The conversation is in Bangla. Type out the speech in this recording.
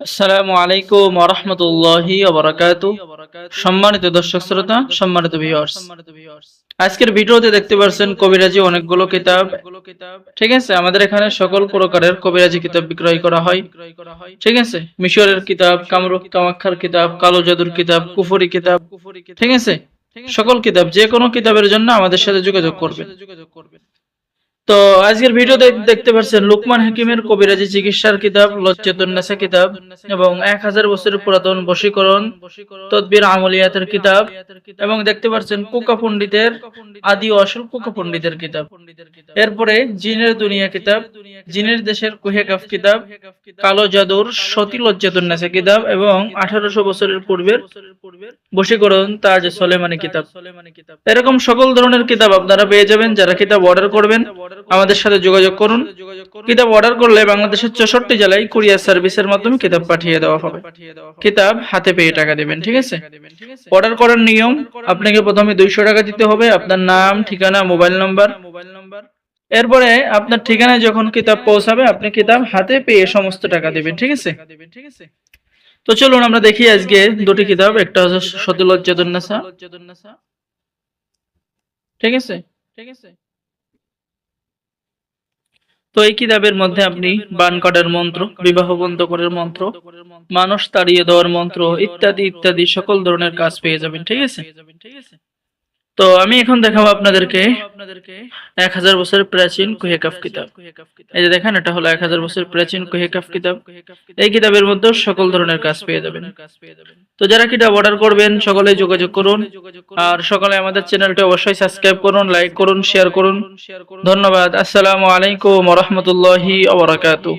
আসসালামু আলাইকুম ওয়া রাহমাতুল্লাহি ওয়া বারাকাতুহু। সম্মানিত দর্শক শ্রোতা, সম্মানিত ভিউয়ার্স, আজকের ভিডিওতে দেখতে পাচ্ছেন কবিরাজি অনেকগুলো কিতাব। ঠিক আছে, আমাদের এখানে সকল প্রকারের কবিরাজি কিতাব বিক্রয় করা হয়। ঠিক আছে, মিশরের কিতাব, কামরূপ কামাখ্যার কিতাব, কালো জাদুর কিতাব, কুফরি কিতাব। ঠিক আছে, সকল কিতাব, যে কোনো কিতাবের জন্য আমাদের সাথে যোগাযোগ করবেন। তো আজকের ভিডিও দেখতে পাচ্ছেন লুকমান হাকিমের কবিরাজি চিকিৎসার কিতাব, লজ্জাতুন নেসা কিতাব, এবং 1000 বছরের পুরাতন বশীকরণ তদবির আমলিয়াতের কিতাব, এবং দেখতে পাচ্ছেন কুকা পণ্ডিতের আদি ও আসল কুকা পণ্ডিতের কিতাব। এরপরে জিনের দুনিয়া কিতাব, জিনের দেশের কুহেকাফ কিতাব, কালো জাদুর সতী লজ্জাতুন নেসা কিতাব, এবং 1800 বছরের পূর্বের বশীকরণ তাজ সোলেমানি কিতাব। এরকম সকল ধরনের কিতাব আপনারা পেয়ে যাবেন। যারা কিতাব অর্ডার করবেন আমাদের সাথে যোগাযোগ করুন। কিতাব অর্ডার করলে বাংলাদেশের 64 জেলায় কুরিয়ার সার্ভিসের মাধ্যমে কিতাব পাঠিয়ে দেওয়া হবে। কিতাব হাতে পেয়ে টাকা দিবেন। ঠিক আছে, অর্ডার করার নিয়ম, আপনাকে প্রথমে 200 টাকা দিতে হবে, আপনার নাম, ঠিকানা, মোবাইল নম্বর। এরপরে আপনার ঠিকানায় যখন কিতাব পৌঁছাবে আপনি কিতাব হাতে পেয়ে সমস্ত টাকা দিবেন। ঠিক আছে, তো চলুন আমরা দেখি আজকে দুটি কিতাব। একটা হচ্ছে সতী লজ্জাতুন নেসা। ঠিক আছে, তো এই কিতাবের মধ্যে আপনি বান কাটার মন্ত্র, বিবাহ বন্ধ করার মন্ত্র, মানুষ তাড়িয়ে দেওয়ার মন্ত্র, ইত্যাদি ইত্যাদি সকল ধরনের কাজ পেয়ে যাবেন। ঠিক আছে, তো আমি এখন দেখাবো আপনাদেরকে 1000 বছরের প্রাচীন কুহেকাফ কিতাব। এই যে দেখেন, এটা হলো 1000 বছরের প্রাচীন কুহেকাফ কিতাব। এই কিতাবের মধ্যে সকল ধরনের কাজ পেয়ে যাবেন। তো যারা কিতাব অর্ডার করবেন সকলেই যোগাযোগ করুন, আর সকলে আমাদের চ্যানেলটি অবশ্যই সাবস্ক্রাইব করুন, লাইক করুন, শেয়ার করুন। ধন্যবাদ। আসসালামু আলাইকুম ওয়া রাহমাতুল্লাহি ওয়া বারাকাতুহু।